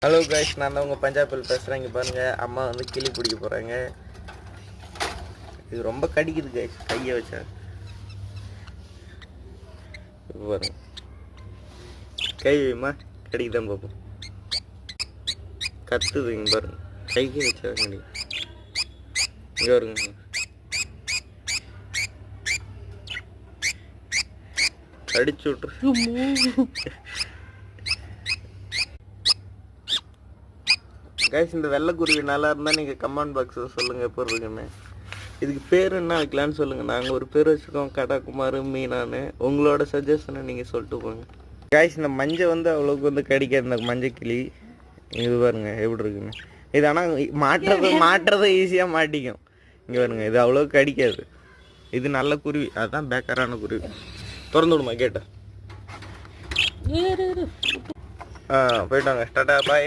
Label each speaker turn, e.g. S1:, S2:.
S1: Hello guys, நான் தான் உங்கள் பஞ்சாபில் பேசுகிறேன். இங்கே பாருங்கள், அம்மா வந்து கிளி பிடிக்க போகிறாங்க. இது ரொம்ப கடிக்குது கைஸ், கையை வச்சா. பாருங்க, கை வைமா, கடிக்குதான் பார்ப்போம். கத்துது, இங்கே பாருங்க, கையை வச்சா கடி. இங்கே வருங்க, அடிச்சு விட்ரு. கைஸ், இந்த வெள்ளைக்குருவி நல்லா இருந்தால் நீங்கள் கமெண்ட் பாக்ஸில் சொல்லுங்கள் எப்படி இருக்குன்னு. இதுக்கு பேர் என்ன வைக்கலான்னு சொல்லுங்கள். நாங்கள் ஒரு பேர் வச்சுருக்கோம், கடக்குமார் மீனான்னு. உங்களோட சஜஷனை நீங்கள் சொல்லிட்டு போங்க. கைஸ், இந்த மஞ்சள் வந்து அவ்வளோக்கு வந்து கடிக்காது, இந்த மஞ்சள் கிளி. இது பாருங்க எப்படி இருக்குன்னு. இது ஆனால் மாட்டுறது ஈஸியாக மாட்டிக்கும். இங்கே பாருங்க, இது அவ்வளோக்கு கடிக்காது. இது நல்ல குருவி, அதுதான் பேக்கரான குருவி. திறந்து விடுமா கேட்ட. போயிட்டாங்க. டாடா பாய்.